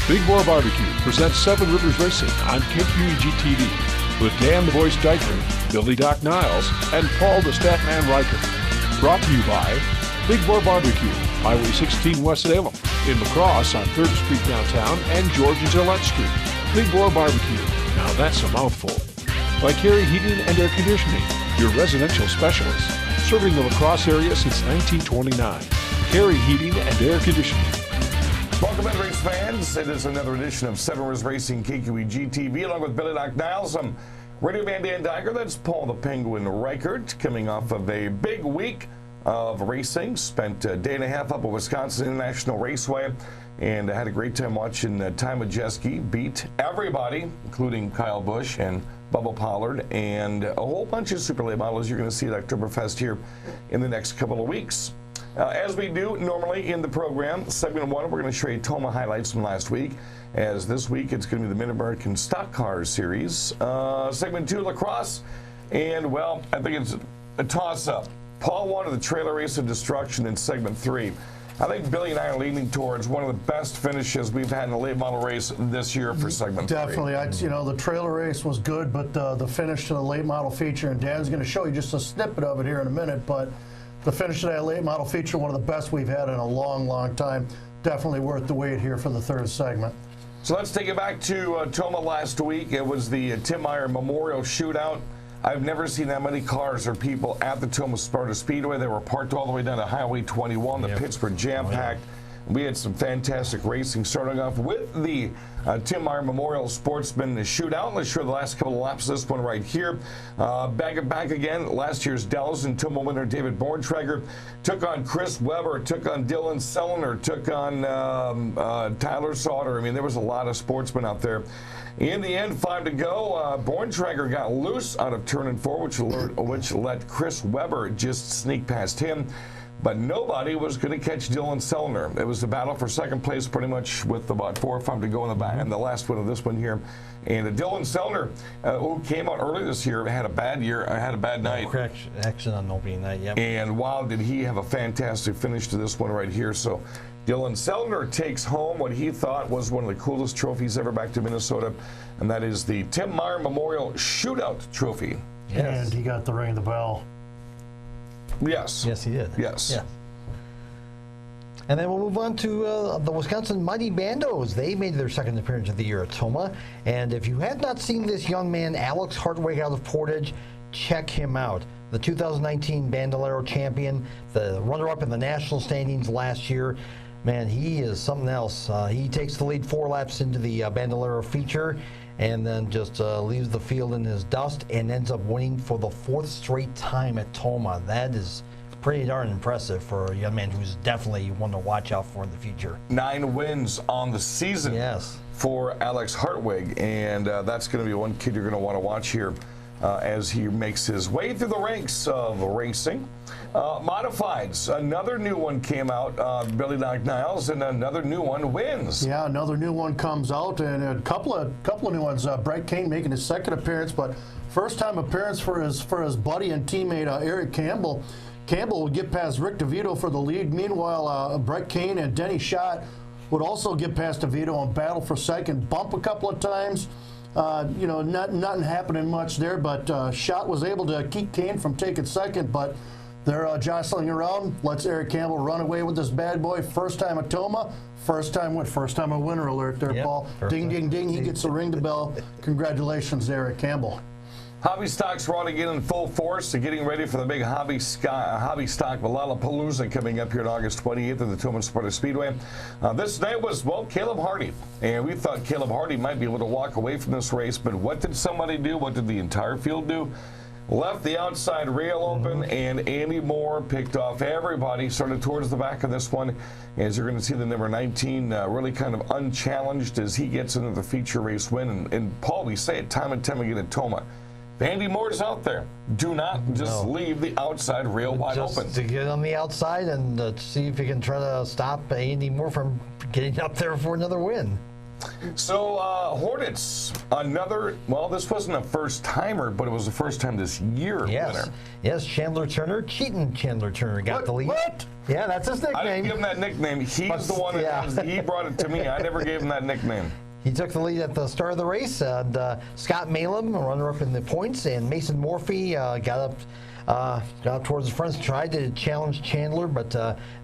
Big Boar Barbecue presents Seven Rivers Racing on KQEG TV with Dan the Voice Dykman, Billy Doc Niles, and Paul the Statman Riker. Brought to you by Big Boar Barbecue, Highway 16 West Salem, in La Crosse on 3rd Street downtown and George and Gillette Street. Big Boar Barbecue, now that's a mouthful. By Carey Heating and Air Conditioning, your residential specialist, serving the La Crosse area since 1929. Carey Heating and Air Conditioning. Welcome in, race fans. It is another edition of Seven Rivers Racing KQEG TV, along with Billy Doc Niles. I'm Radio Man Dan Diker. That's Paul the Penguin Reichert, coming off of a big week of racing. Spent a day and a half up at Wisconsin International Raceway, and had a great time watching Tomah Sparta beat everybody, including Kyle Busch and Bubba Pollard, and a whole bunch of super late models you're going to see at Oktoberfest here in the next couple of weeks. As we do normally in the program, segment 1, we're going to show you Tomah highlights from last week. As this week, it's going to be the Mid-American Stock Cars Series. Segment 2, La Crosse. And, well, I think it's a toss-up. Paul wanted the trailer race of destruction in segment 3. I think Billy and I are leaning towards one of the best finishes we've had in a late model race this year for segment 3. Definitely. The trailer race was good, but the finish to the late model feature, and Dan's going to show you just a snippet of it here in a minute, but the finish of that late model feature, one of the best we've had in a long, long time. Definitely worth the wait here for the third segment. So let's take it back to Tomah last week. It was the Tim Meyer Memorial Shootout. I've never seen that many cars or people at the Tomah Sparta Speedway. They were parked all the way down to Highway 21. The pits were jam-packed. We had some fantastic racing, starting off with the Tim Meyer Memorial Sportsman Shootout. Let's show the last couple of laps of this one right here. Back again. Last year's Dallas and Tomah winner David Borntrager took on Chris Webber, took on Dylan Sellner, took on Tyler Sauter. I mean, there was a lot of sportsmen out there. In the end, 5 to go. Borntrager got loose out of turn and 4, which let Chris Webber just sneak past him. But nobody was going to catch Dylan Sellner. It was the battle for second place pretty much with about 4 or 5 to go in the back, and the last one of this one here. And Dylan Sellner, who came out early this year, had a bad night. Accident on opening night, yep. And wow, did he have a fantastic finish to this one right here. So Dylan Sellner takes home what he thought was one of the coolest trophies ever back to Minnesota, and that is the Tim Meyer Memorial Shootout Trophy. Yes. And he got the ring the bell. Yes. Yes, he did. Yes. Yeah. And then we'll move on to the Wisconsin Mighty Bandos. They made their second appearance of the year at Tomah. And if you have not seen this young man, Alex Hartwig out of Portage, check him out. The 2019 Bandolero champion, the runner-up in the national standings last year. Man, he is something else. He takes the lead 4 laps into the Bandolero feature, and then just leaves the field in his dust and ends up winning for the 4th straight time at Tomah. That is pretty darn impressive for a young man who's definitely one to watch out for in the future. 9 wins on the season for Alex Hartwig, and that's going to be one kid you're going to want to watch here as he makes his way through the ranks of racing. Modifieds, another new one came out, Billy Doc Niles, and another new one wins. Yeah, another new one comes out, and a couple of new ones. Brett Kane making his second appearance, but first time appearance for his buddy and teammate Eric Campbell. Campbell would get past Rick DeVito for the lead. Meanwhile, Brett Kane and Denny Schott would also get past DeVito and battle for second, bump a couple of times. Nothing happening much there, but Schott was able to keep Kane from taking second, but they're jostling around. Lets Eric Campbell run away with this bad boy. First time at Tomah, first time a winner alert there, Paul. Ding, ding, ding. He gets the ring the bell. Congratulations, Eric Campbell. Hobby stocks are on again in full force, getting ready for the big hobby stock Lollapalooza coming up here on August 28th at the Tomah Sparta Speedway. This night was, Caleb Hardy. And we thought Caleb Hardy might be able to walk away from this race, but what did somebody do? What did the entire field do? Left the outside rail open, and Andy Moore picked off everybody, started towards the back of this one. As you're going to see the number 19 really kind of unchallenged as he gets into the feature race win. And Paul, we say it time and time again at Tomah. If Andy Moore's out there, do not just leave the outside rail wide open. Just to get on the outside and see if you can try to stop Andy Moore from getting up there for another win. So, Hornets, another, well, this wasn't a first-timer, but it was the first time this year winner. Yes, Chandler Turner, Cheatin' Chandler Turner got the lead. What? Yeah, that's his nickname. I didn't give him that nickname. He's the one that he brought it to me. I never gave him that nickname. He took the lead at the start of the race, and Scott Malem, a runner-up in the points, and Mason Morphy got up towards the front, tried to challenge Chandler, but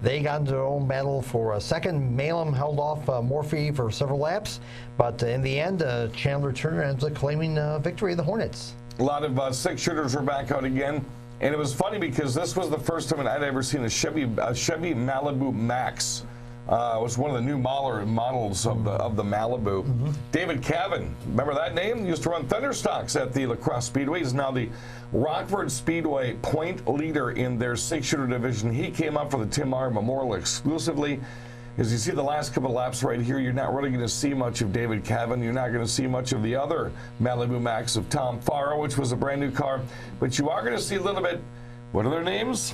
they got into their own battle for a second. Malem held off Morphy for several laps, but in the end, Chandler Turner ends up claiming victory of the Hornets. A lot of six-shooters were back out again, and it was funny because this was the first time I'd ever seen a Chevy Malibu Max. It was one of the new models of the Malibu. David Cavan, remember that name? Used to run Thunderstocks at the Crosse Speedway. He's now the Rockford Speedway point leader in their six-shooter division. He came up for the Tim Meyer Memorial exclusively. As you see the last couple of laps right here, you're not really going to see much of David Cavan. You're not going to see much of the other Malibu Max of Tom Farrow, which was a brand new car. But you are going to see a little bit, what are their names?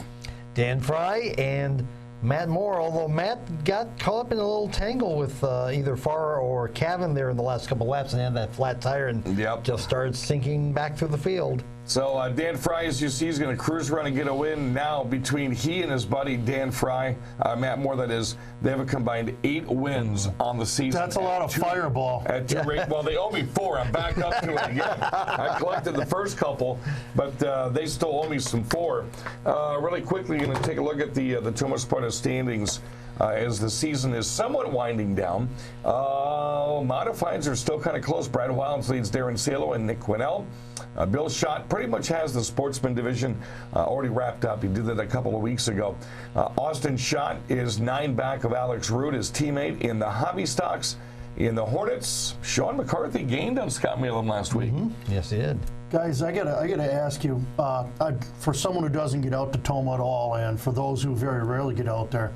Dan Fry and Matt Moore, although Matt got caught up in a little tangle with either Farr or Cavan there in the last couple laps and had that flat tire and just started sinking back through the field. So Dan Fry, as you see, is going to cruise around and get a win now between he and his buddy Dan Fry, Matt Moore, that is. They have a combined 8 wins on the season. That's a lot of fireball. At two well, they owe me 4. I'm back up to it again. I collected the first couple, but they still owe me some 4. Really quickly, going to take a look at the Tomah Sparta standings. As the season is somewhat winding down. Modifieds are still kind of close. Brad Wilds leads Darren Salo and Nick Quinnell. Bill Schott pretty much has the sportsman division already wrapped up. He did that a couple of weeks ago. Austin Schott is 9 back of Alex Root, his teammate in the hobby stocks. In the Hornets, Sean McCarthy gained on Scott Malem last week. Yes, he did. Guys, I gotta ask you, for someone who doesn't get out to Tomah at all, and for those who very rarely get out there,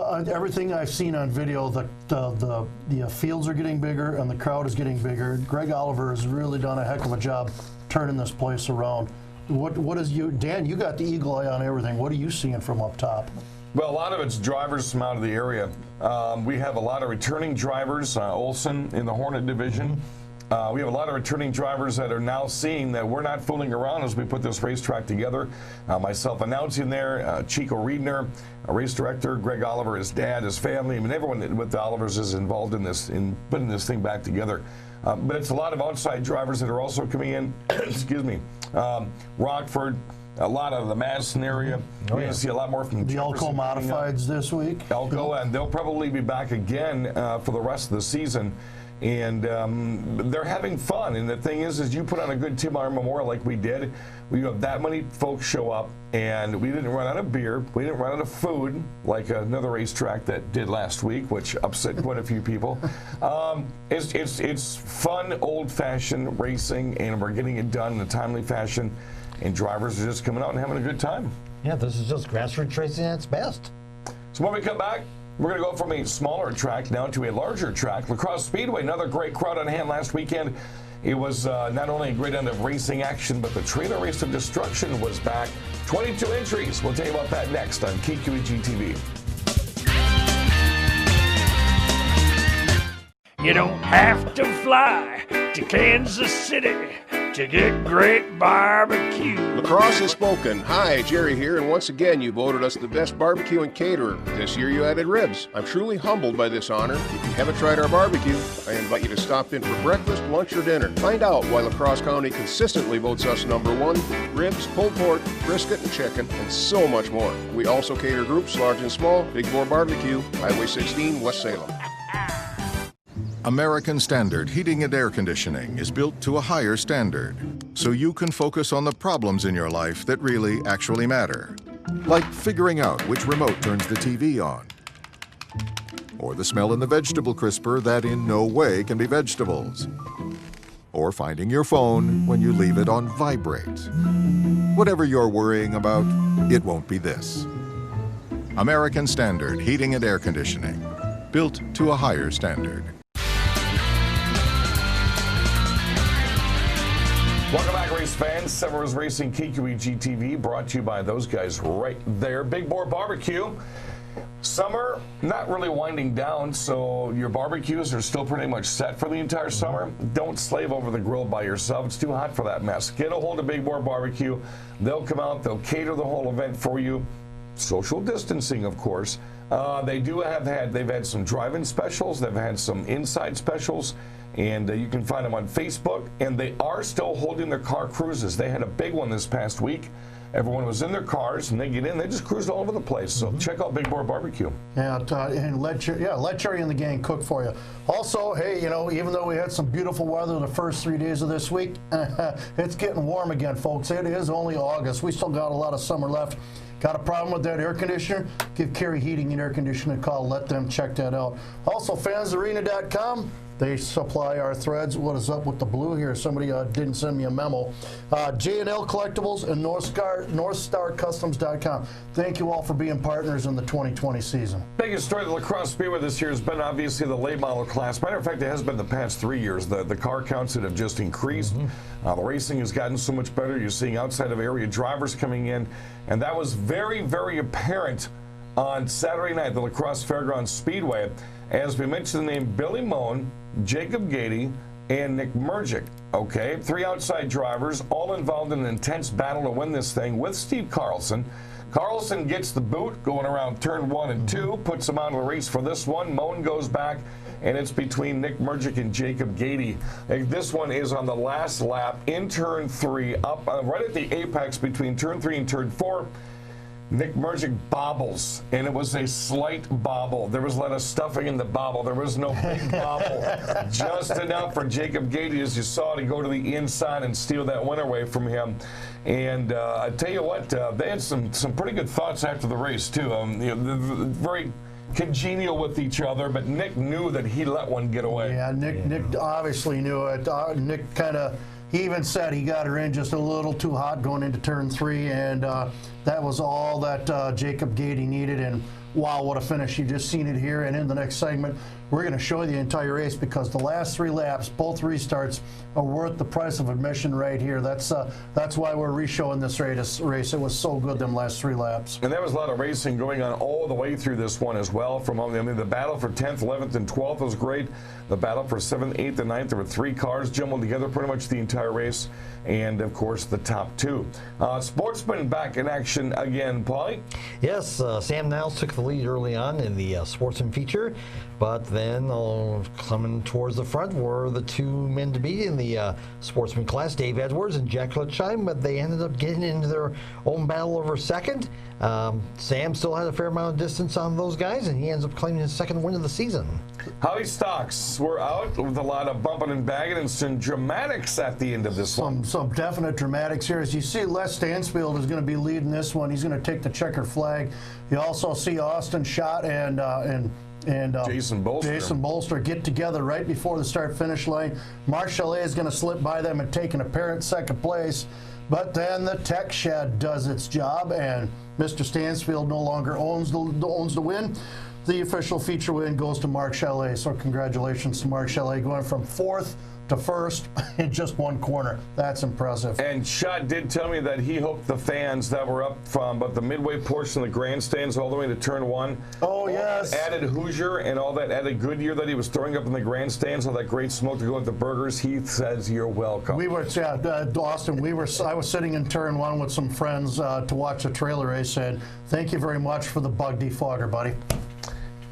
everything I've seen on video, the fields are getting bigger and the crowd is getting bigger. Greg Oliver has really done a heck of a job turning this place around. What is Dan? You got the eagle eye on everything. What are you seeing from up top? Well, a lot of it's drivers from out of the area. We have a lot of returning drivers. Olson in the Hornet division. We have a lot of returning drivers that are now seeing that we're not fooling around as we put this racetrack together. Myself announcing there, Chico Riedner, a race director, Greg Oliver, his dad, his family. I mean, everyone with the Olivers is involved in this, in putting this thing back together. But it's a lot of outside drivers that are also coming in. Excuse me. Rockford, a lot of the Madison area. We're going to see a lot more from the Elko Modifieds this week. Elko, and they'll probably be back again for the rest of the season. And they're having fun. And the thing is you put on a good Tim Meyer Memorial like we did. We have that many folks show up, and we didn't run out of beer. We didn't run out of food like another racetrack that did last week, which upset quite a few people. It's fun, old-fashioned racing, and we're getting it done in a timely fashion. And drivers are just coming out and having a good time. Yeah, this is just grassroots racing at its best. So when we come back, we're going to go from a smaller track now to a larger track. Crosse Speedway, another great crowd on hand last weekend. It was not only a great end of racing action, but the trailer race of destruction was back. 22 entries. We'll tell you about that next on KQEG TV. You don't have to fly to Kansas City to get great barbecue. Lacrosse has spoken. Hi, Jerry here, and once again you voted us the best barbecue and caterer. This year you added ribs. I'm truly humbled by this honor. If you haven't tried our barbecue, I invite you to stop in for breakfast, lunch, or dinner. Find out why La Crosse County consistently votes us #1. Ribs, pulled pork, brisket, and chicken, and so much more. We also cater groups large and small. Big Bore Barbecue, Highway 16, West Salem. American Standard Heating and Air Conditioning is built to a higher standard, so you can focus on the problems in your life that really actually matter. Like figuring out which remote turns the TV on, or the smell in the vegetable crisper that in no way can be vegetables, or finding your phone when you leave it on vibrate. Whatever you're worrying about, it won't be this. American Standard Heating and Air Conditioning, built to a higher standard. Welcome back, race fans. Summers Racing KQEG TV brought to you by those guys right there. Big Bore Barbecue. Summer, not really winding down, so your barbecues are still pretty much set for the entire summer. Don't slave over the grill by yourself. It's too hot for that mess. Get a hold of Big Boar Barbecue. They'll come out. They'll cater the whole event for you. Social distancing, of course. They've had some drive-in specials. They've had some inside specials, and you can find them on Facebook. And they are still holding their car cruises. They had a big one this past week. Everyone was in their cars, and they get in. They just cruised all over the place. So check out Big Boar Barbecue. Yeah, and let Jerry and the gang cook for you. Also, hey, even though we had some beautiful weather the first 3 days of this week, it's getting warm again, folks. It is only August. We still got a lot of summer left. Got a problem with that air conditioner? Give Carey Heating and Air Conditioning a call. Let them check that out. Also, fansarena.com. They supply our threads. What is up with the blue here? Somebody didn't send me a memo. J&L Collectibles and NorthStarCustoms.com. Thank you all for being partners in the 2020 season. Biggest story of the Crosse Speedway this year has been obviously the late model class. Matter of fact, it has been the past 3 years. The car counts that have just increased. The racing has gotten so much better. You're seeing outside of area drivers coming in. And that was very, very apparent on Saturday night, the La Crosse Fairgrounds Speedway. As we mentioned the name Billy Moan, Jacob Gady, and Nick Murgic. Okay, 3 outside drivers, all involved in an intense battle to win this thing with Steve Carlson. Carlson gets the boot going around turn 1 and 2, puts him out of the race for this one. Moan goes back, and it's between Nick Murgic and Jacob Gady. This one is on the last lap in turn 3, up right at the apex between turn 3 and turn 4. Nick Murgic bobbles, and it was a slight bobble. There was a lot of stuffing in the bobble. There was no big bobble. Just enough for Jacob Gady, as you saw, to go to the inside and steal that win away from him. And I tell you what, they had some pretty good thoughts after the race, too. Very congenial with each other, but Nick knew that he let one get away. Yeah, Nick obviously knew it. Nick he even said he got her in just a little too hot going into turn 3, and that was all that Jacob Gady needed. And wow, what a finish. You've just seen it here, and in the next segment, we're going to show you the entire race, because the last 3 laps, both restarts, are worth the price of admission right here. That's why we're re-showing this race. It was so good, them last 3 laps. And there was a lot of racing going on all the way through this one as well. The battle for 10th, 11th, and 12th was great. The battle for 7th, 8th, and 9th, there were 3 cars jumbled together pretty much the entire race. And, of course, the top 2. Sportsman back in action again, Paulie? Yes, Sam Niles took the lead early on in the Sportsman feature, but then coming towards the front were the 2 men to beat in the Sportsman class, Dave Edwards and Jack Lutscheim, but they ended up getting into their own battle over second. Sam still had a fair amount of distance on those guys, and he ends up claiming his 2nd win of the season. Howie Stocks were out with a lot of bumping and bagging and some dramatics at the end of this one. Some definite dramatics here. As you see, Les Stansfield is going to be leading this one. He's going to take the checkered flag. You also see Austin Schott and Jason Bolster get together right before the start-finish line. Mark Chalet is going to slip by them and take an apparent 2nd place. But then the tech shed does its job, and Mr. Stansfield no longer owns the win. The official feature win goes to Mark Chalet. So congratulations to Mark Chalet, going from 4th to 1st in just 1 corner. That's impressive. And Schott did tell me that he hoped the fans that were up from but the midway portion of the grandstands all the way to turn 1. Oh, yes. Added Hoosier and all that added Goodyear that he was throwing up in the grandstands, all that great smoke to go with the burgers. He says you're welcome. We were, Austin, I was sitting in turn 1 with some friends to watch a trailer race, and thank you very much for the bug defogger, buddy.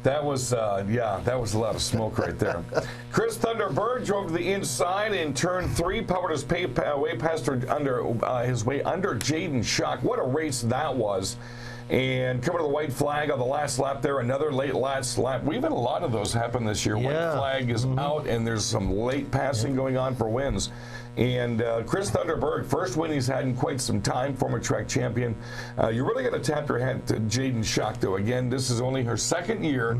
That was that was a lot of smoke right there. Chris Thunderbird drove to the inside in turn 3, powered his way past under Jaden Schock. What a race that was. And coming to the white flag on the last lap there, another late last lap. We've had a lot of those happen this year. Yeah. White flag is out, and there's some late passing going on for wins. And Chris Thunderbird, first win he's had in quite some time, former track champion. You really got to tap your hat to Jaden Schock, though. Again, this is only her 2nd year,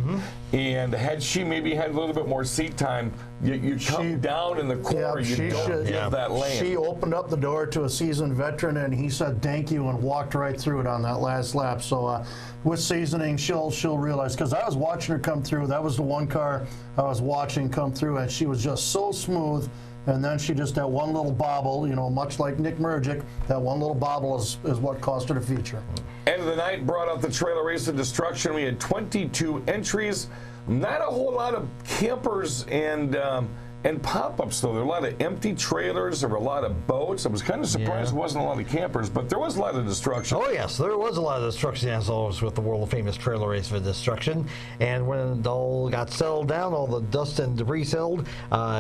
and had she maybe had a little bit more seat time, you come down in the corner, you don't give that lane. She opened up the door to a seasoned veteran, and he said thank you and walked right through it on that last lap. lap. So with seasoning, she'll realize, because I was watching her come through. That was the one car I was watching come through, and she was just so smooth. And then she just, that one little bobble, you know, much like Nick Mergic, that one little bobble is what cost her the feature. End of the night brought out the trailer race of destruction. We had 22 entries. Not a whole lot of campers and pop-ups, though. There were a lot of empty trailers. There were a lot of boats. I was kind of surprised there wasn't a lot of campers, but there was a lot of destruction. Oh, yes, there was a lot of destruction, as always, with the world-famous trailer race for destruction. And when it all got settled down, all the dust and debris settled,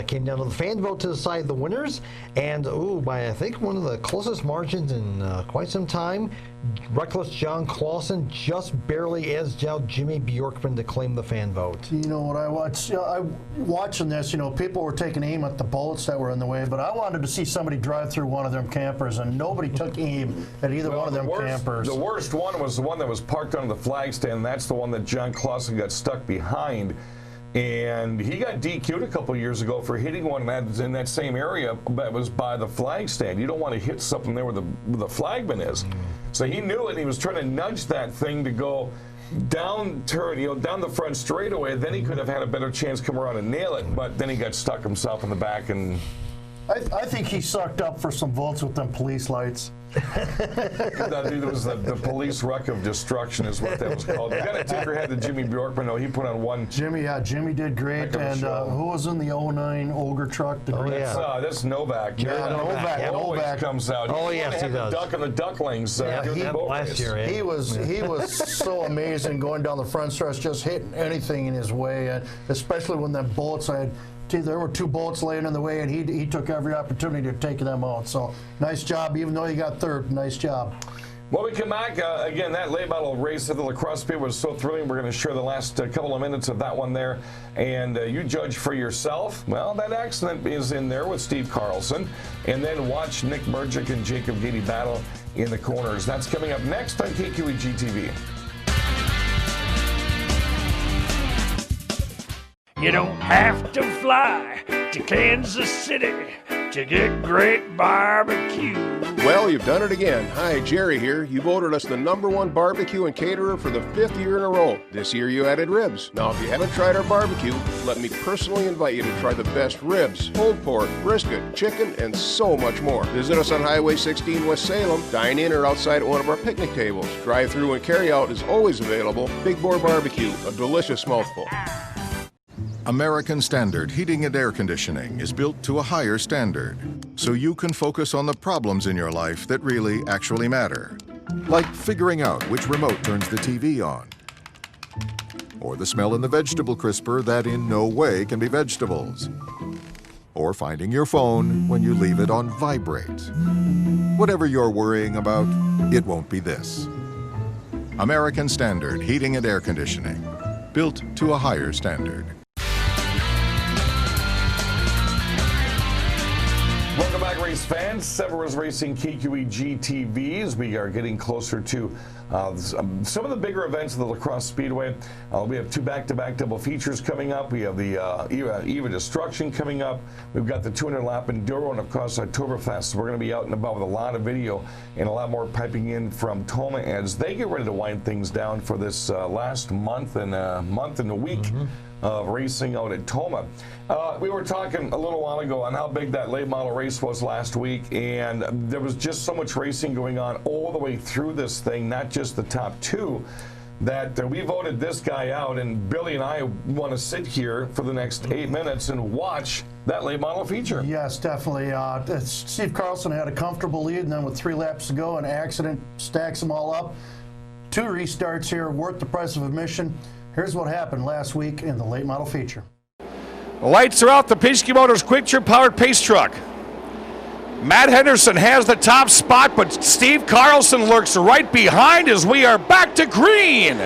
came down to the fan vote to decide the winners. And, by, I think, one of the closest margins in quite some time, reckless John Clausen just barely edged out Jimmy Bjorkman to claim the fan vote. You know what I watched? Watching this, you know, people were taking aim at the boats that were in the way, but I wanted to see somebody drive through one of them campers, and nobody took aim at either one of them campers. The worst one was the one that was parked under the flag stand. That's the one that John Clausen got stuck behind. And he got DQ'd a couple years ago for hitting one in that same area that was by the flag stand. You don't want to hit something there where the flagman is. So he knew it, and he was trying to nudge that thing to go down the front straightaway. Then he could have had a better chance to come around and nail it, but then he got stuck himself in the back. And I think he sucked up for some votes with them police lights. It was the police wreck of destruction is what that was called. You got to tip your head to Jimmy Bjorkman. No, he put on one. Jimmy did great. And who was in the 09 Ogre truck? That's Novak. Novak comes out. Oh, yes, he does. Duck and the Ducklings. Last year, he was so amazing going down the front stretch, just hitting anything in his way, and especially when them bullets there were two bullets laying in the way, and he took every opportunity to take them out. So nice job, even though he got third. Nice job. When we come back, again, that late model race at the Crosse Speedway was so thrilling. We're going to share the last couple of minutes of that one there, and you judge for yourself. Well, that accident is in there with Steve Carlson, and then watch Nick Mergic and Jacob Gady battle in the corners. That's coming up next on KQEG TV. You don't have to fly to Kansas City to get great barbecue. Well, you've done it again. Hi, Jerry here. You voted us the #1 barbecue and caterer for the 5th year in a row. This year you added ribs. Now, if you haven't tried our barbecue, let me personally invite you to try the best ribs, pulled pork, brisket, chicken, and so much more. Visit us on Highway 16 West Salem. Dine in or outside at one of our picnic tables. Drive-through and carry-out is always available. Big Boar Barbecue, a delicious mouthful. American Standard Heating and Air Conditioning is built to a higher standard, so you can focus on the problems in your life that really actually matter. Like figuring out which remote turns the TV on, or the smell in the vegetable crisper that in no way can be vegetables, or finding your phone when you leave it on vibrate. Whatever you're worrying about, it won't be this. American Standard Heating and Air Conditioning, built to a higher standard. Welcome back, race fans. Severus Racing KQEG TV, as we are getting closer to some of the bigger events of the Crosse Speedway. We have 2 back-to-back double features coming up. We have the Eva Destruction coming up. We've got the 200-lap Enduro, and of course Oktoberfest. So we're going to be out and about with a lot of video and a lot more piping in from Tomah as they get ready to wind things down for this last month and a week of racing out at Tomah. We were talking a little while ago on how big that late model race was last week, and there was just so much racing going on all the way through this thing, not just the top 2, that we voted this guy out, and Billy and I want to sit here for the next 8 minutes and watch that late model feature. Yes, definitely. Steve Carlson had a comfortable lead, and then with 3 laps to go, an accident stacks them all up. 2 restarts here, worth the price of admission. Here's what happened last week in the late model feature. Lights are out. The Penske Motors Quick Trip powered pace truck. Matt Henderson has the top spot, but Steve Carlson lurks right behind as we are back to green.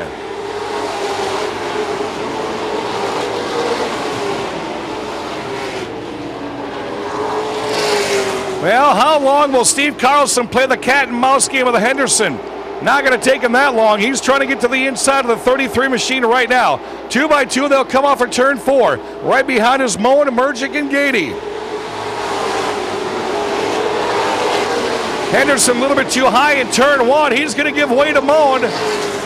Well, how long will Steve Carlson play the cat and mouse game with Henderson? Not going to take him that long. He's trying to get to the inside of the 33 machine right now. 2 by 2, they'll come off for turn 4. Right behind is Moen, Mergic, and Gady. Henderson a little bit too high in turn one. He's going to give way to Moen.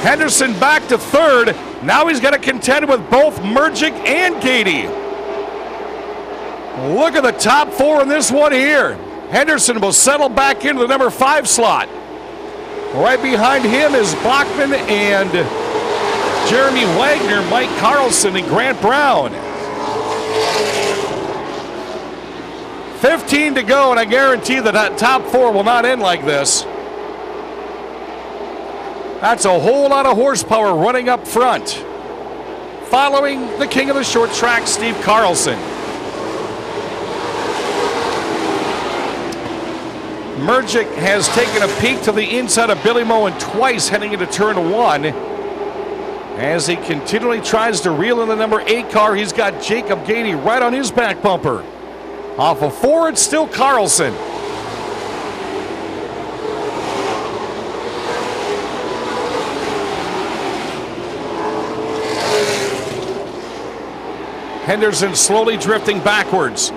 Henderson back to third. Now he's got to contend with both Mergic and Gady. Look at the top four in this one here. Henderson will settle back into the number 5 slot. Right behind him is Bachman and Jeremy Wagner, Mike Carlson, and Grant Brown. 15 to go, and I guarantee that top 4 will not end like this. That's a whole lot of horsepower running up front. Following the king of the short track, Steve Carlson. Mergic has taken a peek to the inside of Billy Moen twice heading into turn 1. As he continually tries to reel in the number 8 car, he's got Jacob Gady right on his back bumper. Off of 4, it's still Carlson. Henderson slowly drifting backwards.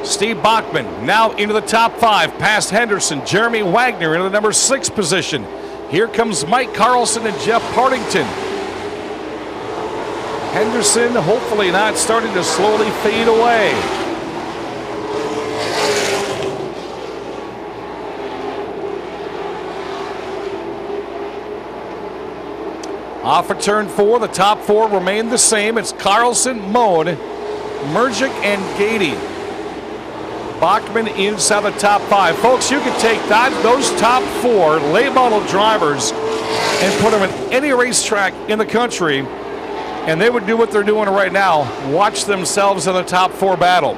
Steve Bachman now into the top 5 past Henderson. Jeremy Wagner into the number 6 position. Here comes Mike Carlson and Jeff Partington. Henderson hopefully not starting to slowly fade away. Off of turn 4, the top 4 remain the same. It's Carlson, Moen, Mergic, and Gady. Bachman inside the top 5. Folks, you can take those top 4 late model drivers and put them in any racetrack in the country, and they would do what they're doing right now. Watch themselves in the top 4 battle.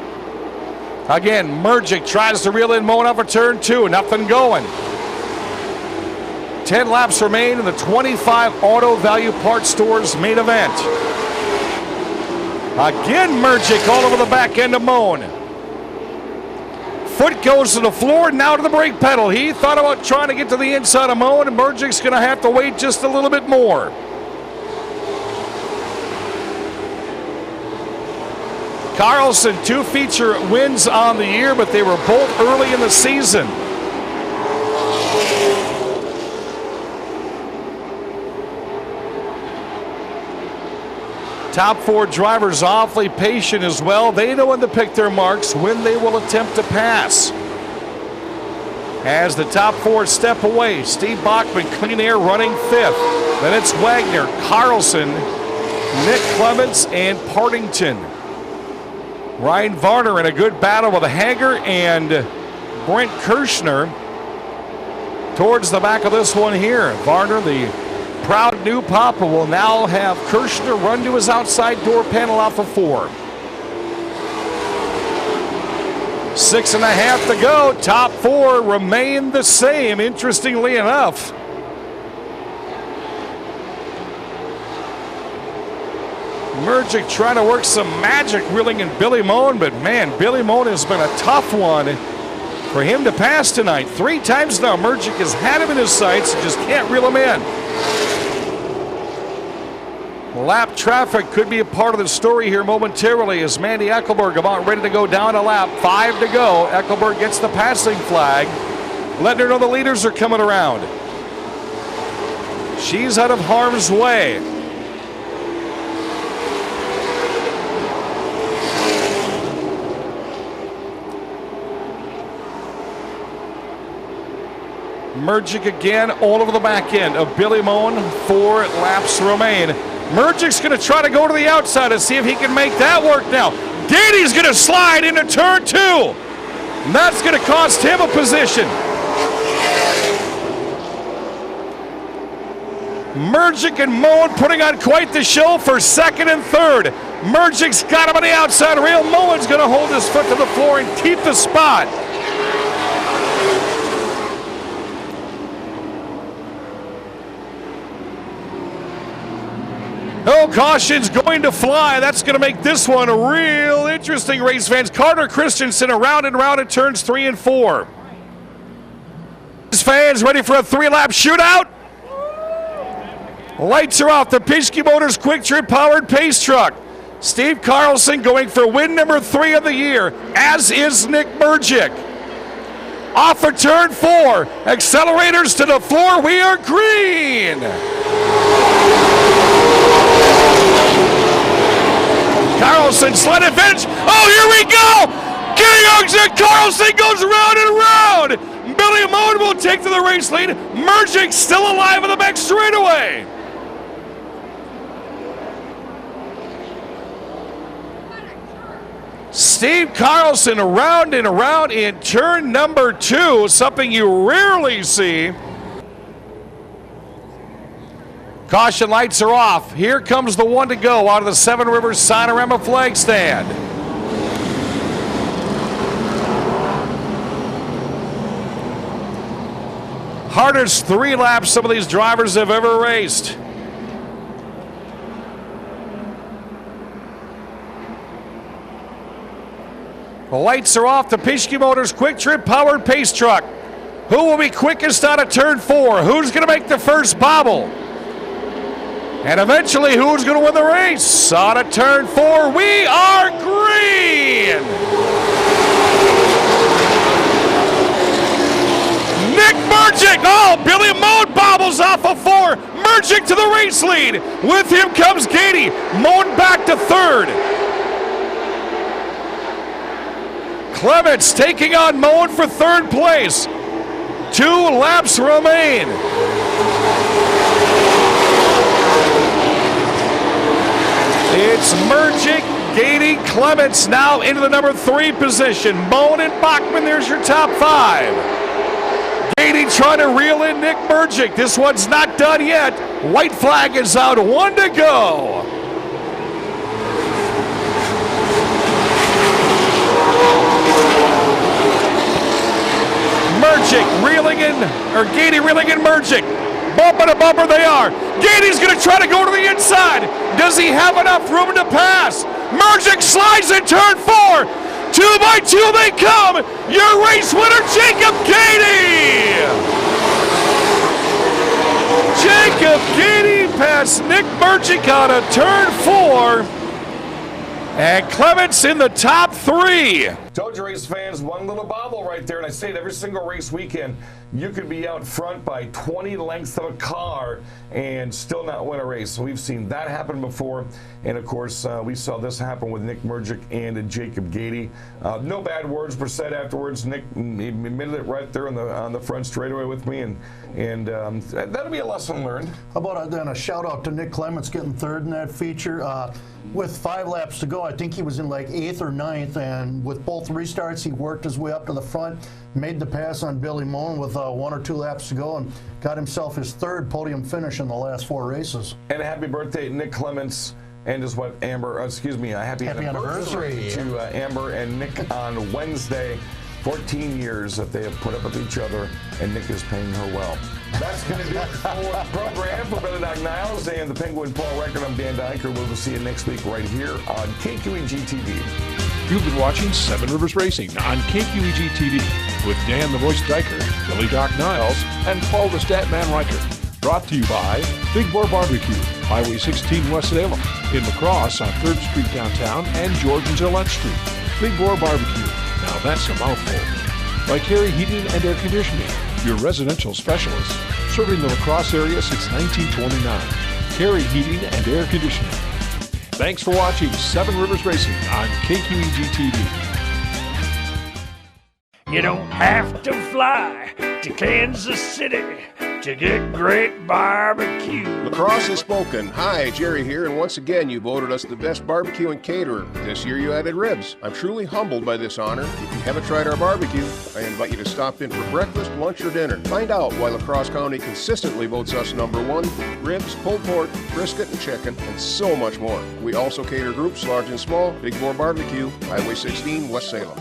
Again, Mergic tries to reel in Moen off of turn 2. Nothing going. 10 laps remain in the 25 Auto Value Parts Stores main event. Again, Mergic all over the back end of Moen. Foot goes to the floor, now to the brake pedal. He thought about trying to get to the inside of Moen, and Mergic's going to have to wait just a little bit more. Carlson, 2 feature wins on the year, but they were both early in the season. Top 4 drivers awfully patient as well. They know when to pick their marks, when they will attempt to pass. As the top 4 step away, Steve Bachman, Clean Air running 5th. Then it's Wagner, Carlson, Nick Clements, and Partington. Ryan Varner in a good battle with a Hager and Brent Kirshner towards the back of this one here. Varner, the proud new papa, will now have Kirshner run to his outside door panel off of 4. 6.5 to go. Top 4 remain the same, interestingly enough. Mergic trying to work some magic reeling in Billy Moen, but man, Billy Moen has been a tough one for him to pass tonight. 3 times now Mergic has had him in his sights and just can't reel him in. Lap traffic could be a part of the story here momentarily as Mandy Eckelberg about ready to go down a lap. 5 to go. Eckelberg gets the passing flag, letting her know the leaders are coming around. She's out of harm's way. Mergic again all over the back end of Billy Moen. 4 laps remain. Mergic's going to try to go to the outside and see if he can make that work now. Gady's going to slide into turn 2. And that's going to cost him a position. Mergic and Moen putting on quite the show for 2nd and 3rd. Mergic's got him on the outside rail. Moen's going to hold his foot to the floor and keep the spot. No caution's going to fly. That's going to make this one a real interesting, race fans. Carter Christensen around and round at turns 3 and 4. Fans ready for a 3-lap shootout? Lights are off. The Pischke Motors Quick Trip powered pace truck. Steve Carlson going for win number 3 of the year, as is Nick Mergic. Off for turn 4. Accelerators to the floor. We are green. Carlson sled advantage. Oh, here we go. Carlson goes round and round. Billy Moan will take to the race lead. Mergic still alive in the back straightaway. Steve Carlson around and around in turn number 2, something you rarely see. Caution lights are off. Here comes the one to go out of the Seven Rivers Sonorama flag stand. Hardest 3 laps some of these drivers have ever raced. The lights are off. The Pischke Motors Quick Trip powered pace truck. Who will be quickest out of turn 4? Who's going to make the first bobble? And eventually, who's going to win the race? Out of turn 4, we are green! Nick Mergic! Oh, Billy Moan bobbles off of 4. Mergic to the race lead. With him comes Gady. Moan back to 3rd. Clements taking on Moan for 3rd place. 2 laps remain. It's Mergic, Gady, Clements now into the number 3 position. Moan and Bachman, there's your top 5. Gady trying to reel in Nick Mergic. This one's not done yet. White flag is out, 1 to go. Mergic reeling in, or Gady reeling in Mergic. Bumper to bumper they are. Gady's going to try to go to the inside. Does he have enough room to pass? Mergic slides in turn 4. 2 by 2 they come. Your race winner, Jacob Gady. Jacob Gady past Nick Mergic out of turn 4. And Clements in the top 3. Told you, race fans, one little bobble right there, and I say it every single race weekend, you could be out front by 20 lengths of a car and still not win a race. So we've seen that happen before, and of course, we saw this happen with Nick Mergic and Jacob Gady. No bad words were said afterwards. Nick admitted it right there on the front straightaway with me, and that'll be a lesson learned. How about then a shout out to Nick Clements getting 3rd in that feature. With 5 laps to go, I think he was in like 8th or 9th, and with both restarts, he worked his way up to the front, made the pass on Billy Moan with 1 or 2 laps to go, and got himself his 3rd podium finish in the last 4 races. And a happy birthday, Nick Clements, and his wife Amber. Happy anniversary to Amber and Nick on Wednesday. 14 years that they have put up with each other, and Nick is paying her well. That's going to do it for the program. For Billy Doc Niles and the Penguin Paul Reichert, I'm Dan Dyker. We'll see you next week right here on KQEG TV. You've been watching Seven Rivers Racing on KQEG TV with Dan the Voice Dyker, Billy Doc Niles, and Paul the Statman Reichert. Brought to you by Big Boar Barbecue, Highway 16 West Salem, in La Crosse on 3rd Street downtown and George and Gillette Street. Big Boar Barbecue. Now that's a mouthful. By Carey Heating and Air Conditioning, your residential specialist, serving the La Crosse area since 1929. Carey Heating and Air Conditioning. Thanks for watching Seven Rivers Racing on KQEG TV. You don't have to fly to Kansas City to get great barbecue. La Crosse has spoken. Hi, Jerry here, and once again you voted us the best barbecue and caterer. This year you added ribs. I'm truly humbled by this honor. If you haven't tried our barbecue, I invite you to stop in for breakfast, lunch, or dinner. Find out why La Crosse County consistently votes us number 1. Ribs, pulled pork, brisket, and chicken, and so much more. We also cater groups large and small. Big Boar Barbecue, Highway 16, West Salem.